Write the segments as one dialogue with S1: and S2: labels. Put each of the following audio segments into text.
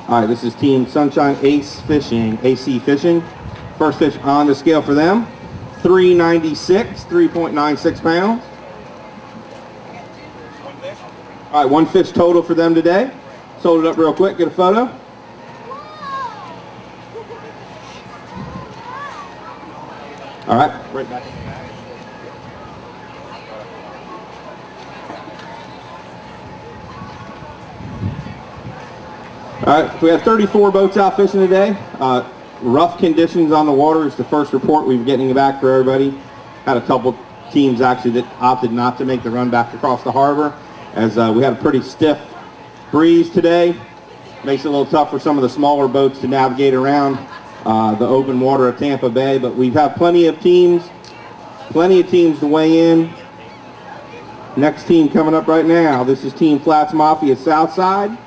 S1: All right, this is Team Sunshine AC Fishing. First fish on the scale for them, 396, 3.96 pounds. All right, one fish total for them today. Let's hold it up real quick, get a photo. All right, right back. All right, we have 34 boats out fishing today. Rough conditions on the water is the first report we've getting back for everybody. Had a couple teams actually that opted not to make the run back across the harbor, as we had a pretty stiff breeze today. Makes it a little tough for some of the smaller boats to navigate around the open water of Tampa Bay, but we have plenty of teams to weigh in. Next team coming up right now, this is Team Flats Mafia Southside.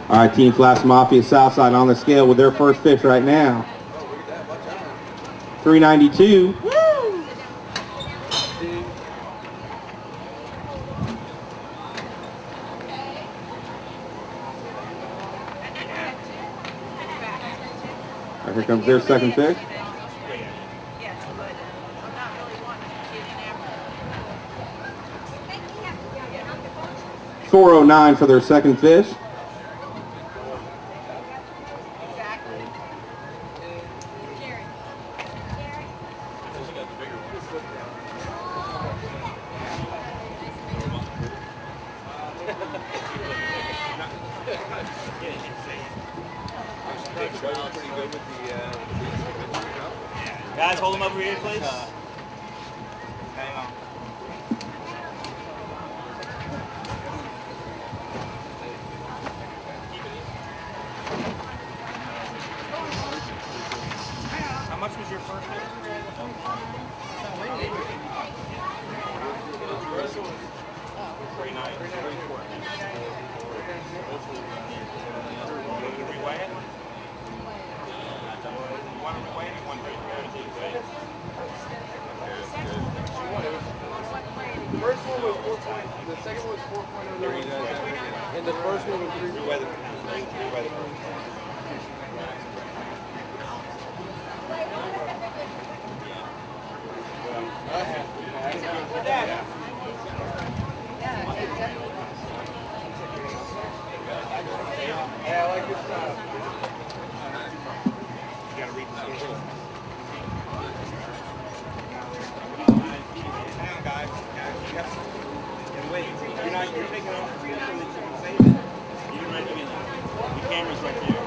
S1: All right, Team Flats Mafia Southside on the scale with their first fish right now. 392. Woo! Right, here comes their second fish. 409 for their second fish.
S2: Guys, hold them over here, please. Hang on. How much was your first one?
S3: The first one was 4.0, the second one was 4.09, and the first one was 3. Yeah, I like this style. You gotta read the schedule. Hang on, guys. Wait, you're taking off the film so that you can save it. You're right here. The camera's right there.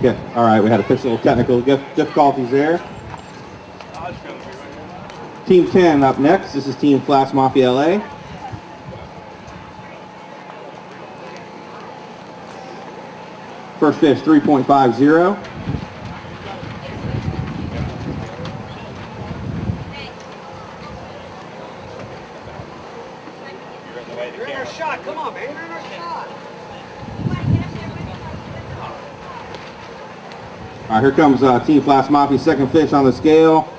S1: Yeah, all right, we had a little technical difficulties there. Team 10 up next. This is Team Flats Mafia LA. First fish, 3.50.
S3: You're in our shot. Come on, man. You're in our shot.
S1: All right, here comes Team Flats Mafia, second fish on the scale,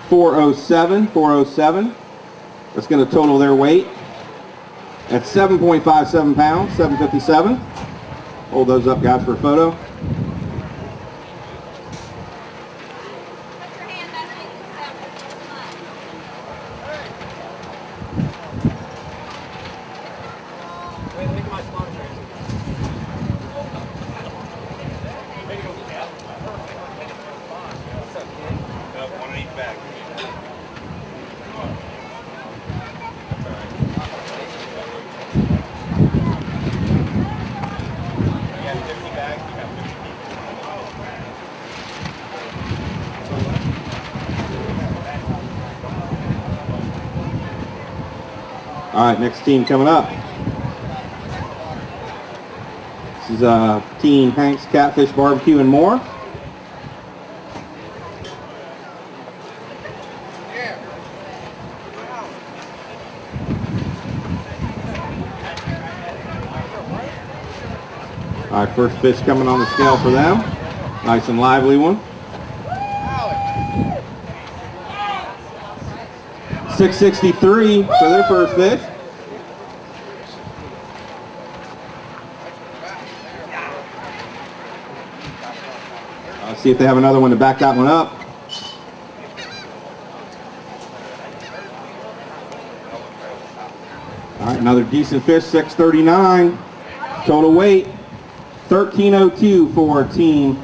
S1: 407, 407. That's going to total their weight at 7.57 pounds, 757. Hold those up, guys, for a photo. All right, next team coming up. This is Team Hank's Catfish Barbecue and More. All right, first fish coming on the scale for them. Nice and lively one. 663 for their first fish. Let's see if they have another one to back that one up. All right, another decent fish, 639. Total weight, 1302 for Team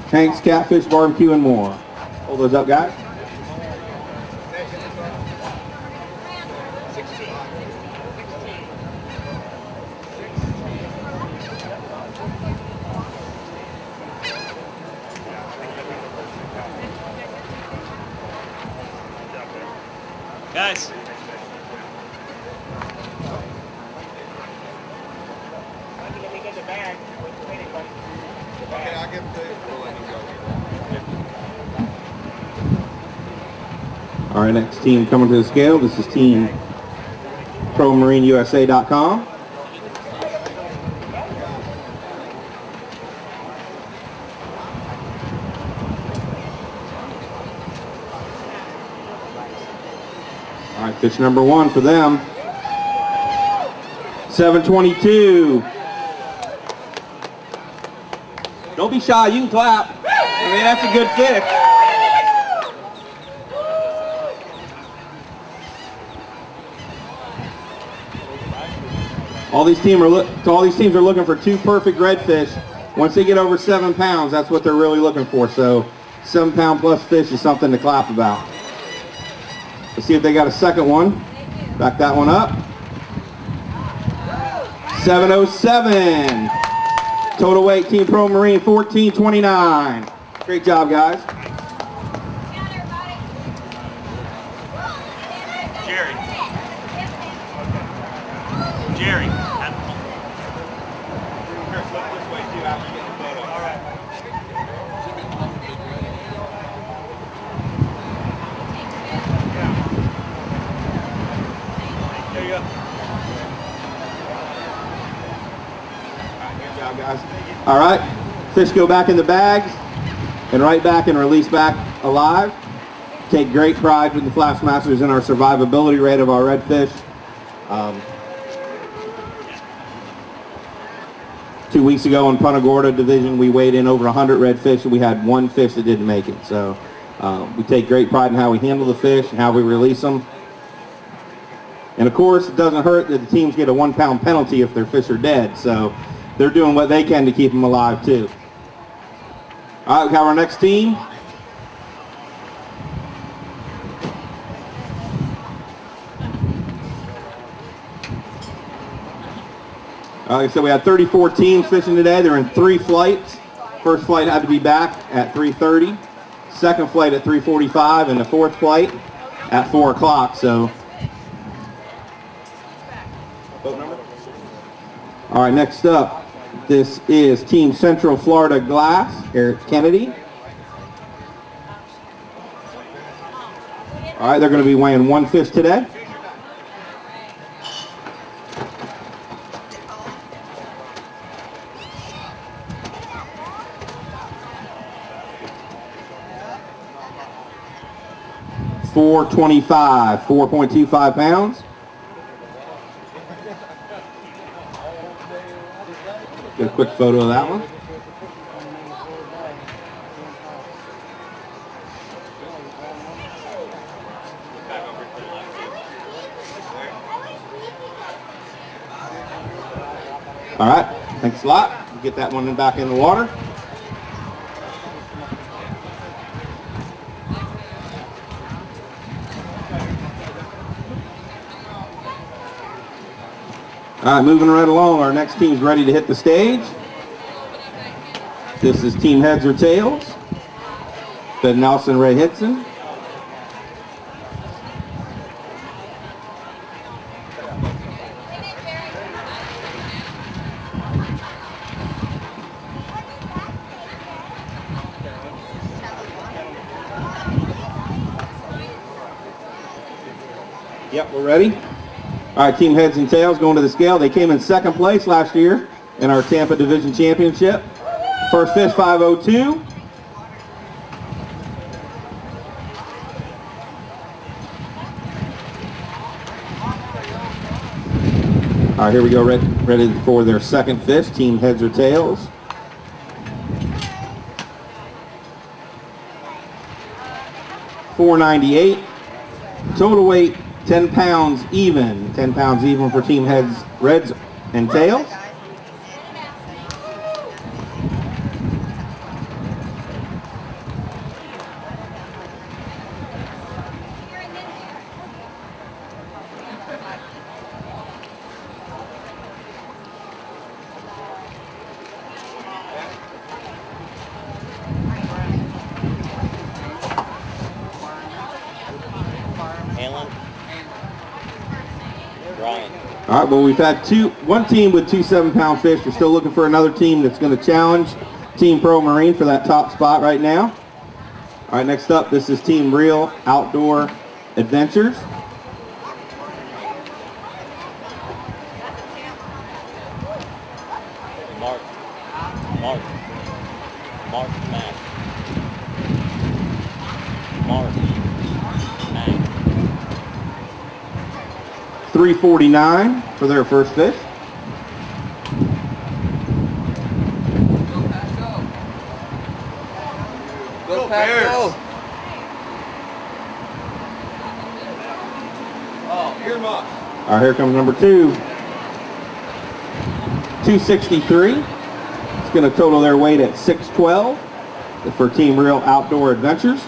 S1: Hank's Catfish Barbecue and More. Hold those up, guys.
S2: Guys.
S1: All right, next team coming to the scale. This is Team ProMarineUSA.com. All right, fish number one for them. 722. Don't be shy, you can clap. I mean, that's a good fish. All these teams are looking for two perfect redfish. Once they get over 7 pounds, that's what they're really looking for. So 7 pound plus fish is something to clap about. Let's see if they got a second one. Back that one up. 707. Total weight, Team Pro Marine, 1429. Great job, guys.
S2: Jerry. Jerry.
S3: Chris, look this way too after you get the photo. All right.
S2: There you go.
S1: Good job, guys. All right, fish go back in the bags and right back and release back alive. Take great pride with the FlatsMasters in our survivability rate of our redfish. 2 weeks ago in Punta Gorda division, we weighed in over 100 redfish and we had one fish that didn't make it. So we take great pride in how we handle the fish and how we release them. And of course, it doesn't hurt that the teams get a 1 pound penalty if their fish are dead. So they're doing what they can to keep them alive too. All right, we have our next team. Like I said, we had 34 teams fishing today. They're in 3 flights. First flight had to be back at 3:30. Second flight at 3:45, and the fourth flight at 4 o'clock. So, boat number? All right, next up, this is Team Central Florida Glass, Eric Kennedy. All right, they're going to be weighing 1 fish today. $4.25, 4.25 pounds. Get a quick photo of that one. All right, thanks a lot. Get that one back in the water. All right, moving right along, our next team's ready to hit the stage. This is Team Heads or Tails. Ben Nelson, Ray Hitson. Yep, we're ready. All right, Team Heads and Tails going to the scale. They came in 2nd place last year in our Tampa Division Championship. First fish, 502. All right, here we go, ready for their 2nd fish, Team Heads or Tails. $4.98. Total weight, 10 pounds even. 10 pounds even for Team Heads, Reds, and Tails. All right, well, we've had one team with 2 7-pound fish. We're still looking for another team that's going to challenge Team Pro Marine for that top spot right now. All right, next up, this is Team Real Outdoor Adventures.
S4: Mark Mack. Mark Mack.
S1: $3.49 for their first fish.
S3: Go Bears! Oh, earmuffs.
S1: All right, here comes number 2. $2.63. It's going to total their weight at 612 for Team Real Outdoor Adventures.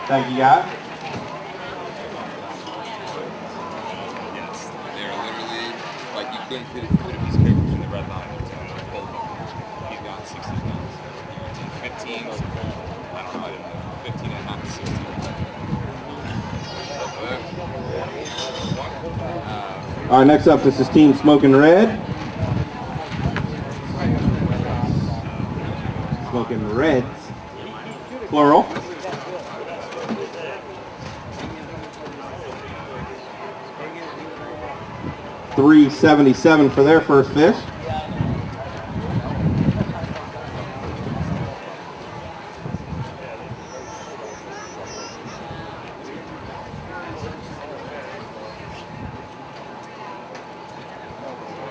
S1: Thank you, guys.
S5: Yes, they're literally like you couldn't put a piece of paper between the red line and both of them. He's got 60 pounds. 15. I don't know. 15 and a half to 16.
S1: All right, next up, this is Team Smoking Red. Smoking Reds, plural. $3.77 for their first fish.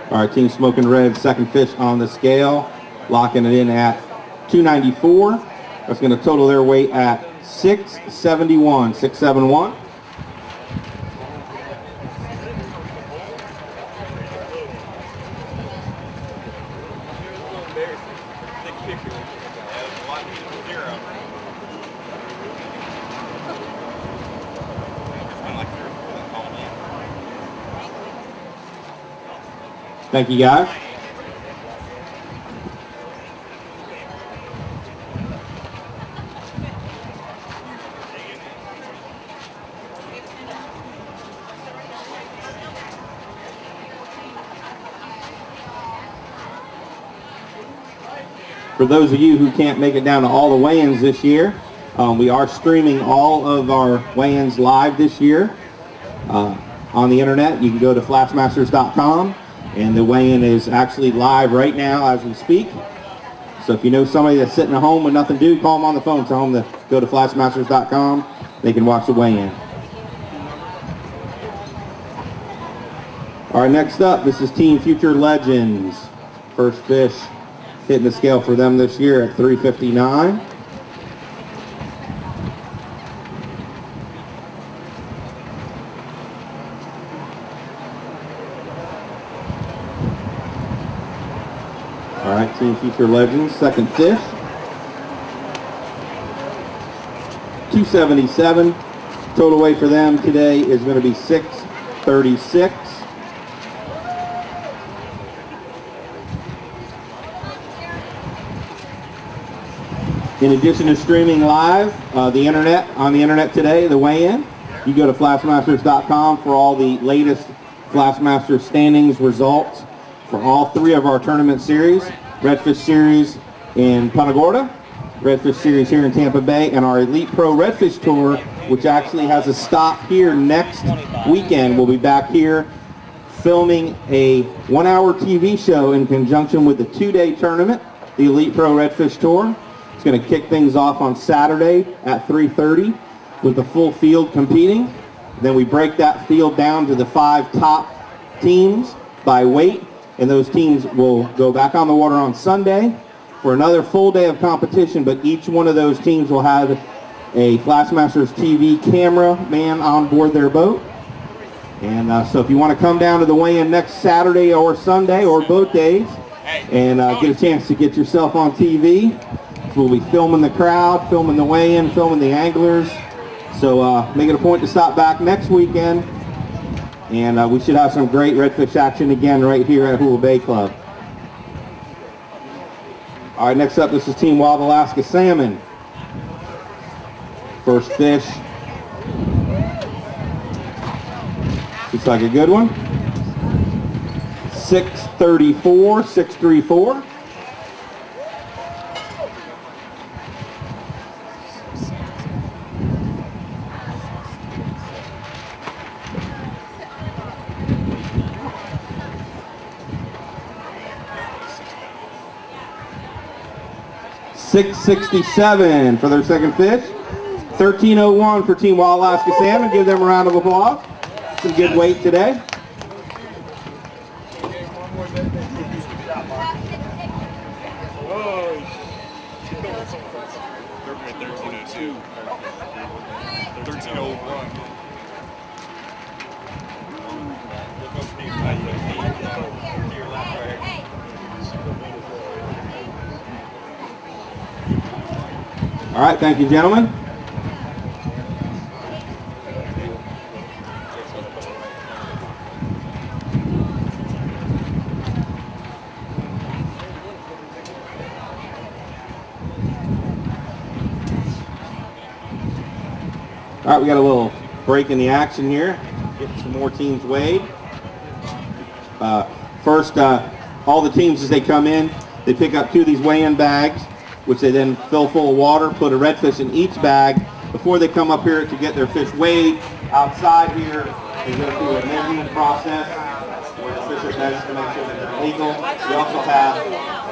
S1: All right, Team Smoking Red, second fish on the scale, locking it in at $2.94. That's going to total their weight at 671. 671. Thank you, guys. For those of you who can't make it down to all the weigh-ins this year, we are streaming all of our weigh-ins live this year on the internet. You can go to FlatsMasters.com, and the weigh-in is actually live right now as we speak. So if you know somebody that's sitting at home with nothing to do, call them on the phone, tell them to go to FlatsMasters.com. They can watch the weigh-in. All right, next up, this is Team Future Legends. First fish hitting the scale for them this year at 359. All right, Team Future Legends, second fish. 277. Total weight for them today is going to be 636. In addition to streaming live, on the internet today, the weigh-in, you go to FlatsMasters.com for all the latest FlatsMasters standings results for all three of our tournament series, Redfish Series in Punta Gorda, Redfish Series here in Tampa Bay, and our Elite Pro Redfish Tour, which actually has a stop here next weekend. We'll be back here filming a 1-hour TV show in conjunction with the 2-day tournament, the Elite Pro Redfish Tour. Going to kick things off on Saturday at 3:30 with the full field competing. Then we break that field down to the 5 top teams by weight, and those teams will go back on the water on Sunday for another full day of competition, but each one of those teams will have a FlatsMasters TV camera man on board their boat. And so if you want to come down to the weigh-in next Saturday or Sunday or both days and get a chance to get yourself on TV, we'll be filming the crowd, filming the weigh-in, filming the anglers. So make it a point to stop back next weekend. And we should have some great redfish action again right here at Hula Bay Club. All right, next up, this is Team Wild Alaska Salmon. First fish. Looks like a good one. 634, 634. $667 for their second fish. $13.01 for Team Wild Alaska Salmon. Give them a round of applause. Some good weight today. All right, thank you, gentlemen. All right, we got a little break in the action here. Get some more teams weighed. First, all the teams as they come in, they pick up 2 of these weigh-in bags, which they then fill full of water, put a redfish in each bag. Before they come up here to get their fish weighed, outside here, they go through a measuring process where the fish are measured to make sure that they're legal. We also have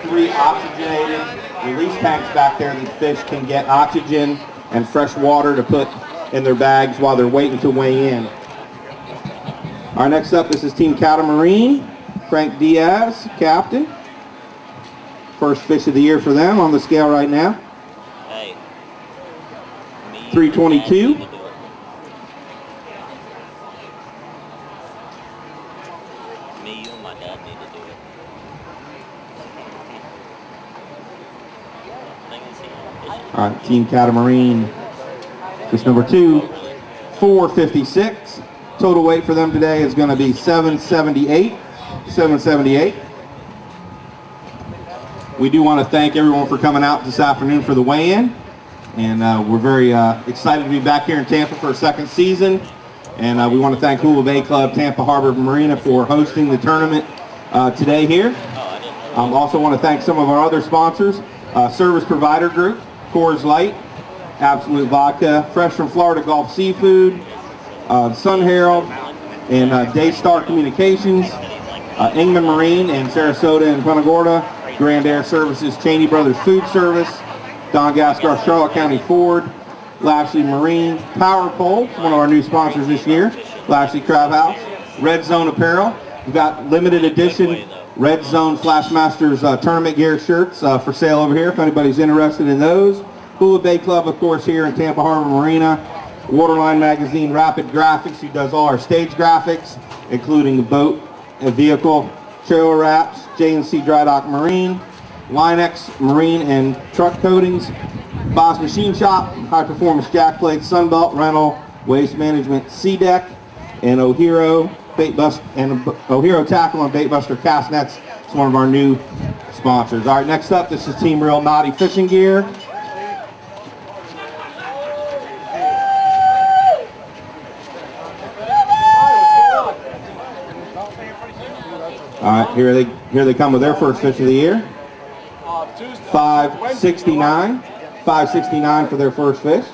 S1: 3 oxygenated release tanks back there that fish can get oxygen and fresh water to put in their bags while they're waiting to weigh in. Our next up, this is Team Catamarine. Frank Diaz, captain. First fish of the year for them on the scale right now.
S4: Hey.
S1: 322.
S4: Me, you, and my dad need to do it.
S1: All right, Team Catamaran, fish number 2, 456. Total weight for them today is going to be 778. 778. We do want to thank everyone for coming out this afternoon for the weigh-in. And we're very excited to be back here in Tampa for a second season. And we want to thank Hula Bay Club, Tampa Harbor Marina for hosting the tournament today here. Also want to thank some of our other sponsors, Service Provider Group, Coors Light, Absolute Vodka, Fresh from Florida Gulf Seafood, Sun Herald, and Daystar Communications, Ingman Marine in Sarasota and Punta Gorda, Grand Air Services, Cheney Brothers Food Service, Don Gaskar, Charlotte County Ford, Lashley Marine, Power Pole, one of our new sponsors this year, Lashley Crab House, Red Zone Apparel. We've got limited edition Red Zone FlatsMasters tournament gear shirts for sale over here if anybody's interested in those. Hula Bay Club, of course, here in Tampa Harbor Marina. Waterline Magazine, Rapid Graphics, who does all our stage graphics, including the boat and vehicle trailer wraps, J&C Dry Dock Marine, Linex Marine and Truck Coatings, Boss Machine Shop, High Performance Jack Plates, Sunbelt Rental, Waste Management, C-Deck, and O'Hero Tackle and Baitbuster Cast Nets. It's one of our new sponsors. All right, next up, this is Team Real Naughty Fishing Gear. All right, here they come with their first fish of the year. 569. 569 for their first fish.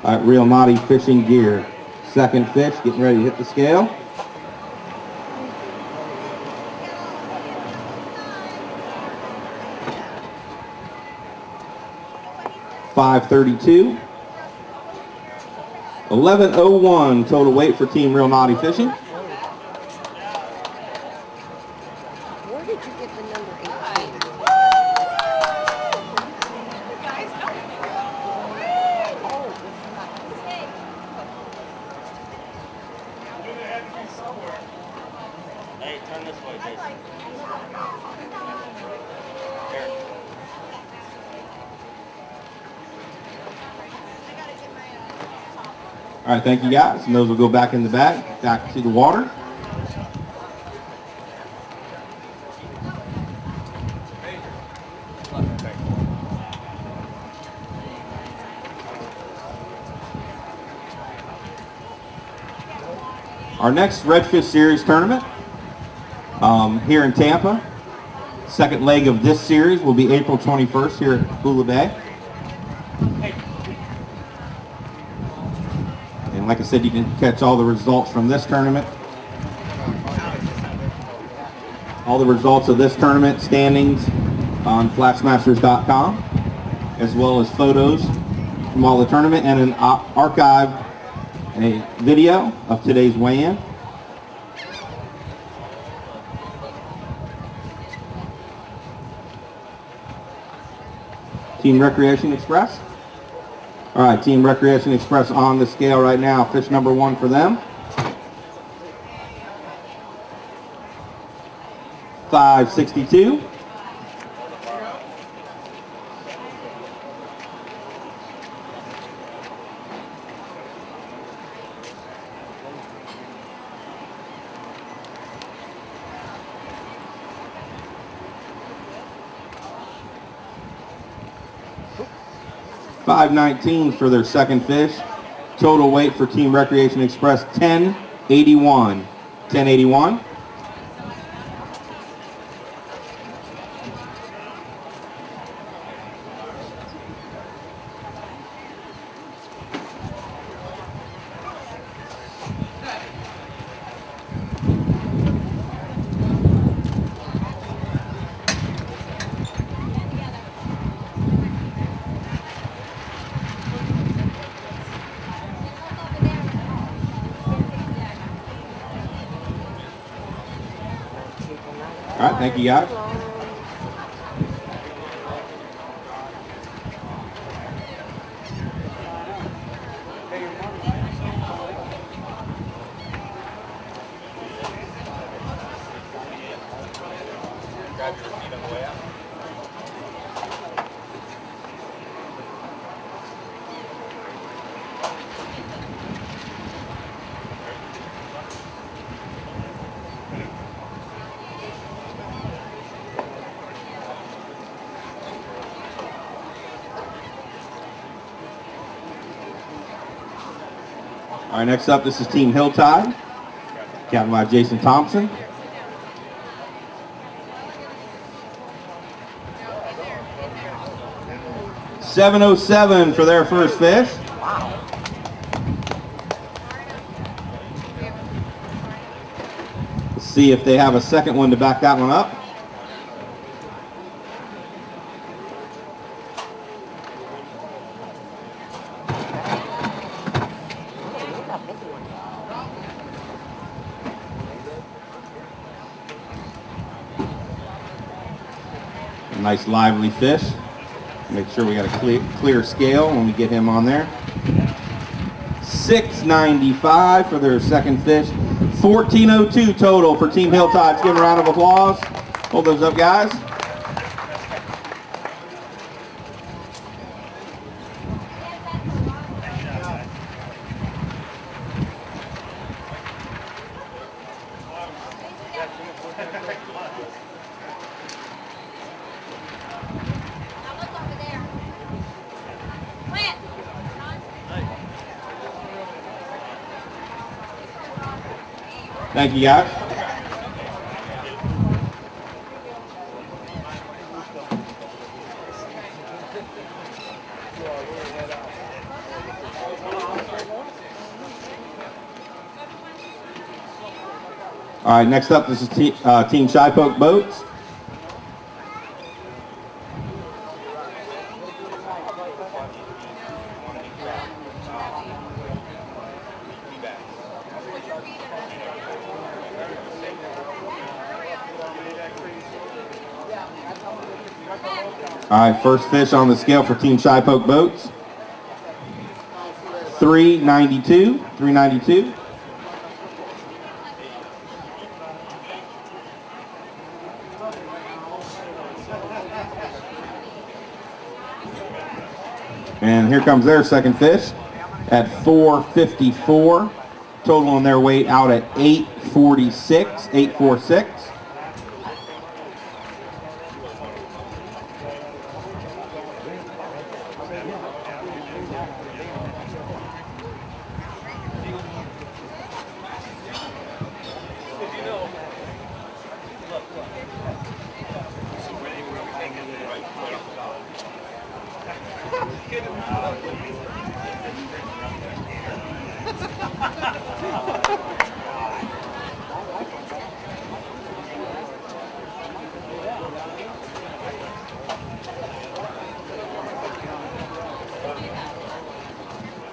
S1: All right, Real Naughty Fishing Gear. Second fish, getting ready to hit the scale. $532. 1101 total weight for Team Real Naughty Fishing.
S6: Where did you get the number 18?
S4: Hey, turn this way, Jason. Here.
S1: All right, thank you guys. And those will go back in the bag, back to the water. Our next Redfish Series tournament here in Tampa. Second leg of this series will be April 21st here at Hula Bay. And like I said, you can catch all the results from this tournament. All the results of this tournament standings on FlatsMasters.com, as well as photos from all the tournament and an archive, a video of today's weigh-in. Team Recreation Express. All right, Team Recreation Express on the scale right now. Fish number 1 for them. 562. $519 for their second fish. Total weight for Team Recreation Express, 1081. 1081. All right, thank you guys.
S5: Grab your receipt on the way out.
S1: All right, next up, this is Team Hilltide, captained by Jason Thompson. $7.07 for their first fish. Let's see if they have a second one to back that one up. Nice lively fish. Make sure we got a clear scale when we get him on there. $6.95 for their second fish. $14.02 total for Team Hilltide. Let's give them a round of applause. Hold those up, guys. Thank you, guys. All right, next up, this is Team Shy Poke Boats. All right, first fish on the scale for Team Shy Poke Boats. $3.92. And here comes their second fish at $4.54. Total on their weight out at $8.46.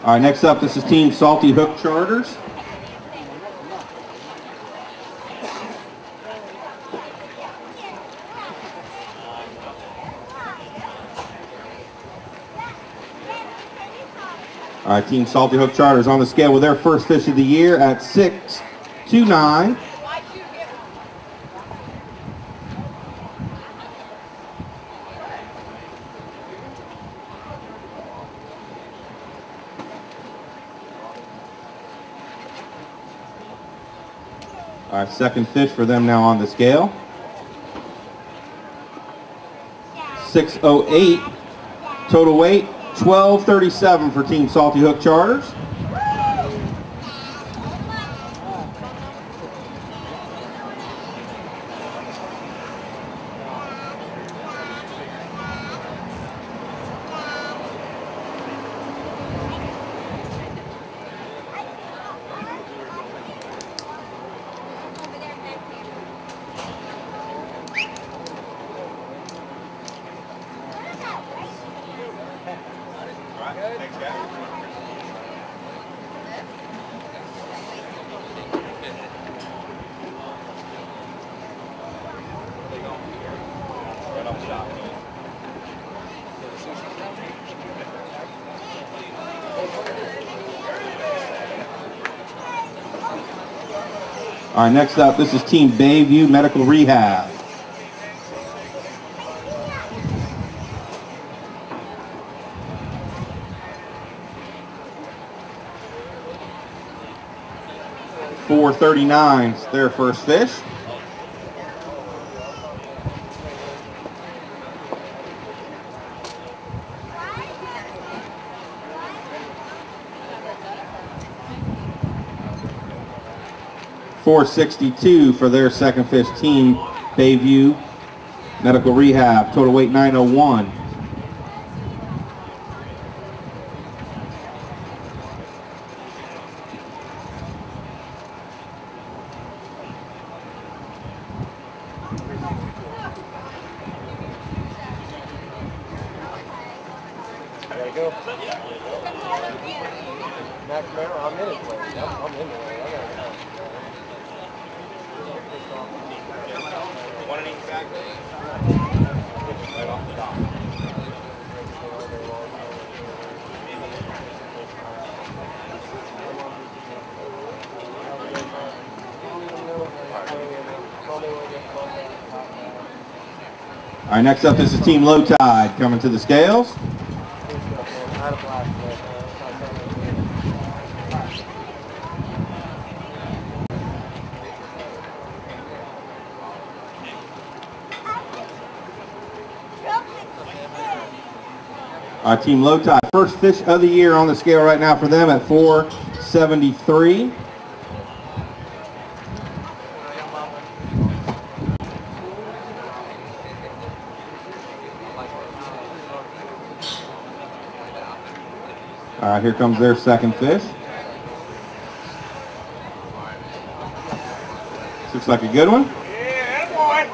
S1: All right, next up, this is Team Salty Hook Charters. All right, Team Salty Hook Charters on the scale with their first fish of the year at $6.29. All right, second fish for them now on the scale. $6.08 total weight. $12.37 for Team Salty Hook Charters. All right, next up, this is Team Bayview Medical Rehab. $4.39's their first fish. $4.62 for their second fish, Team Bayview Medical Rehab. Total weight 901.
S7: There you go. McNamara, I'm in it. I'm in it.
S3: One in each bag. Right off the top.
S1: All right, next up, this is Team Low Tide coming to the scales. Our Team Low Tide, first fish of the year on the scale right now for them at 473. All right, here comes their second fish. This looks like a good one.
S3: Yeah, boy.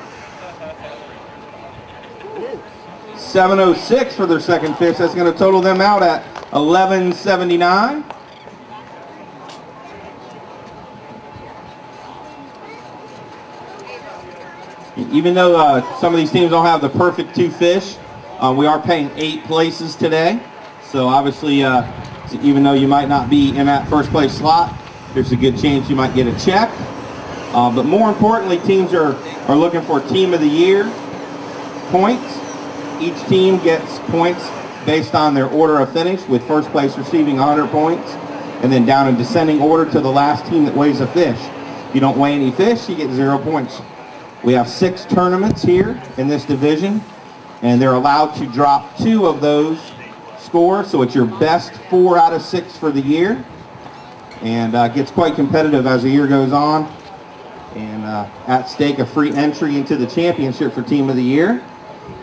S1: 706 for their second fish. That's going to total them out at 1179. Even though some of these teams don't have the perfect two fish, we are paying 8 places today. So obviously, even though you might not be in that first place slot, there's a good chance you might get a check. But more importantly, teams are looking for Team of the Year points. Each team gets points based on their order of finish, with first place receiving 100 points, and then down in descending order to the last team that weighs a fish. If you don't weigh any fish, you get 0 points. We have 6 tournaments here in this division, and they're allowed to drop 2 of those scores, so it's your best 4 out of 6 for the year, and gets quite competitive as the year goes on. And at stake, a free entry into the championship for Team of the Year.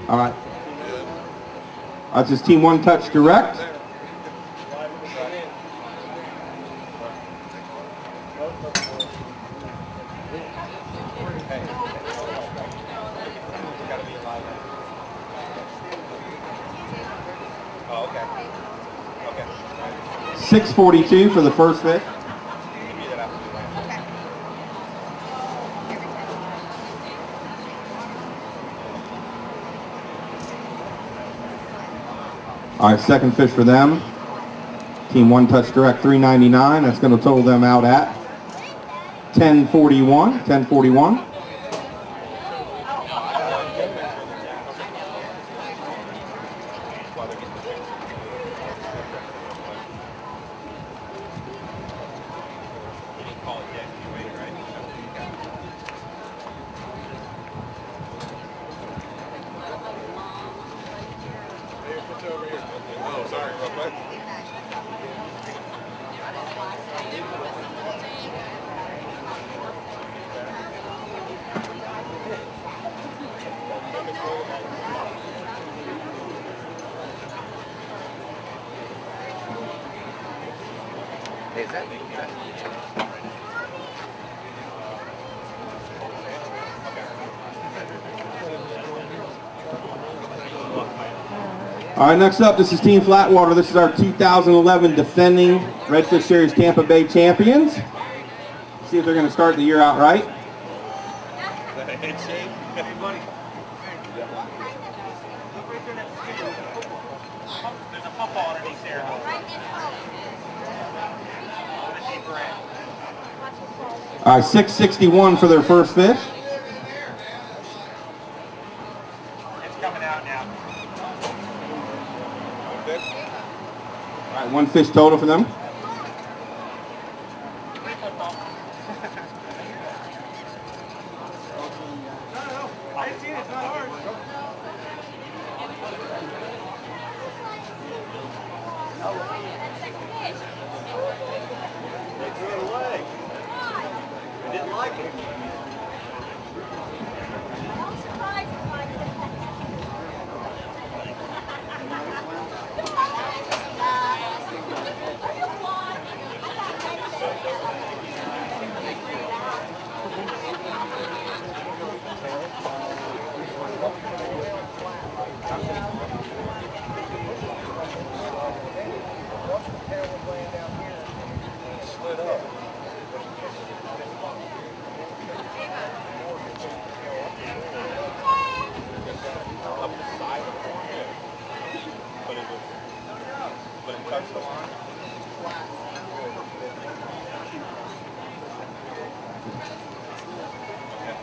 S1: All right. That's his Team One Touch Direct.
S3: Oh, okay. Okay.
S1: 642 for the first fish. All right, second fish for them. Team One Touch Direct, $3.99. That's going to total them out at 1041. 1041.
S3: Oh, sorry, real quick. Hey, is that
S1: All right, next up, this is Team Flatwater. This is our 2011 defending Redfish Series Tampa Bay champions. See if they're going to start the year out right.
S3: everybody?
S2: There's a football underneath there. On the deeper end.
S1: All right, 661 for their first fish.
S3: It's coming out now.
S1: All right, one fish total for them.
S3: I see it. It's not hard. They threw it away. I didn't like it.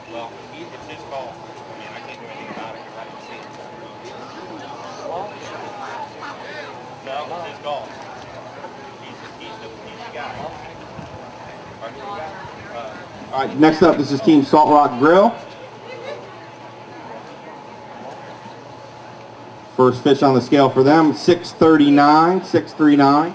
S3: Well, it's his call. I mean, I can't do anything about it because I didn't see it. No, it's his call. He's the guy. Are you the guy?
S1: All right, next up, this is Team Salt Rock Grill. First fish on the scale for them, 639, 639.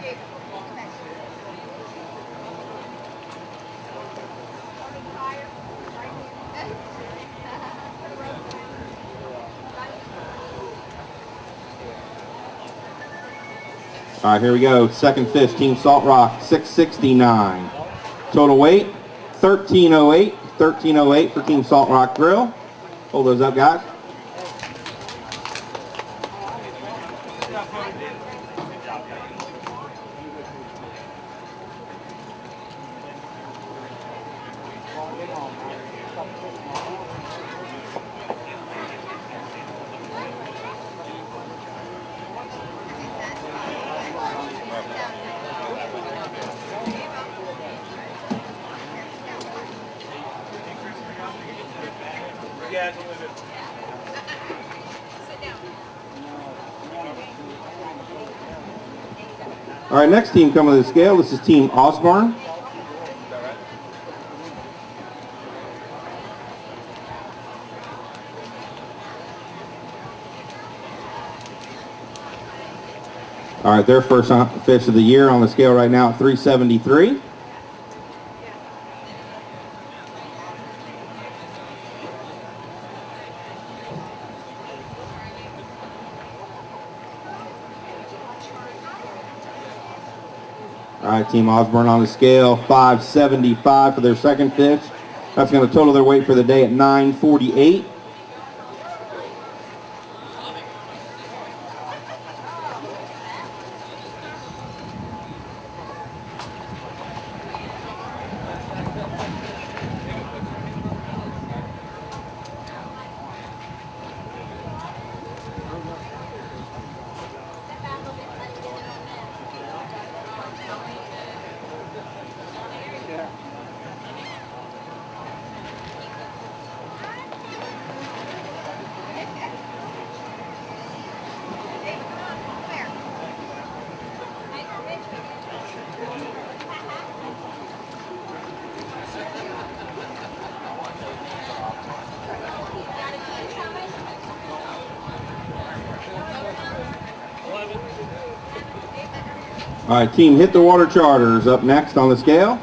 S1: All right, here we go. Second fish, Team Salt Rock, 669. Total weight, 1308. 1308 for Team Salt Rock Grill. Hold those up, guys. All right, next team coming to the scale. This is Team Osborne. All right, their first fish of the year on the scale right now at 373. All right, Team Osborne on the scale, 575 for their second fish. That's going to total their weight for the day at 948. All right, team Hit the Water Charters up next on the scale.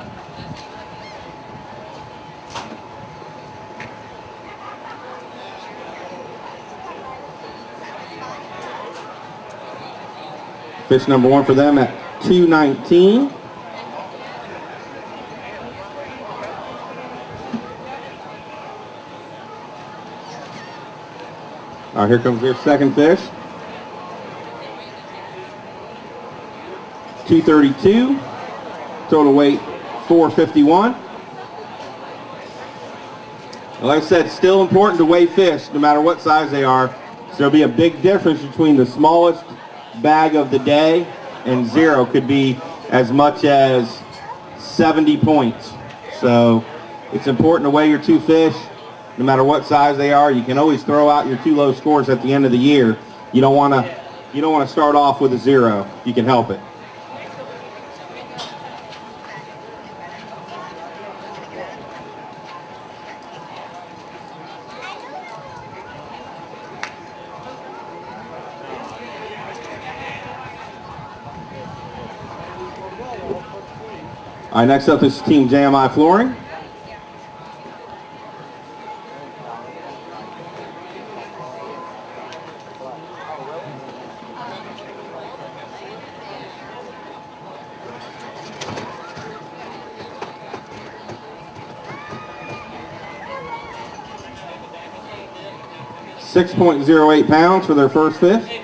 S1: Fish number one for them at 219. All right, here comes their second fish. 232, total weight 451. Like I said, it's still important to weigh fish no matter what size they are. So there'll be a big difference between the smallest bag of the day and zero. Could be as much as 70 points. So It's important to weigh your two fish, no matter what size they are. You can always throw out your two low scores at the end of the year. You don't want to start off with a 0. You can help it. All right, next up is Team JMI Flooring. £6.08 for their first fish.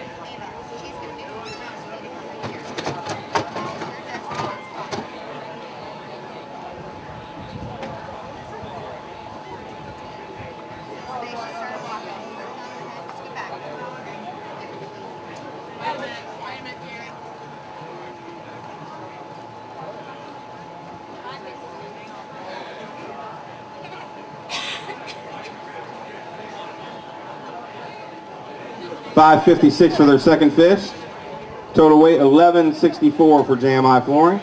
S1: $5.56 for their second fish. Total weight $11.64 for JMI Flooring.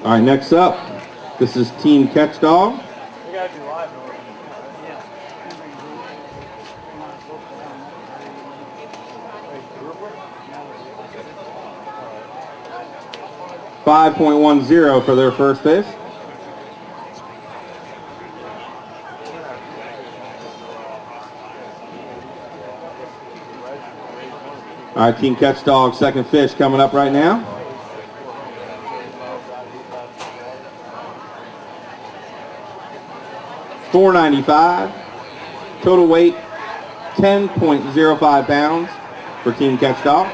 S1: All right, next up, this is Team Catch Dog.
S7: We gotta do live.
S1: $5.10 for their first fish. All right, Team Catch Dog, second fish coming up right now. $4.95. Total weight 10.05 pounds for Team Catch Dog.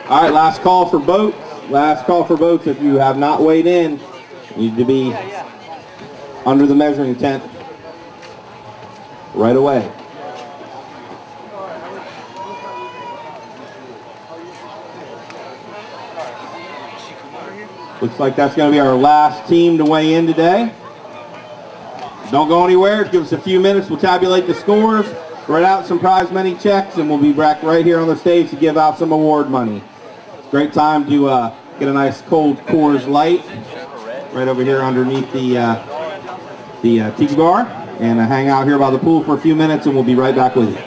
S1: All right, last call for boats. Last call for boats. If you have not weighed in, you need to be under the measuring tent right away. Looks like that's going to be our last team to weigh in today. Don't go anywhere. Give us a few minutes. We'll tabulate the scores, write out some prize money checks, and we'll be back right here on the stage to give out some award money. Great time to get a nice cold Coors Light right over here underneath the tiki bar, and hang out here by the pool for a few minutes, and we'll be right back with you.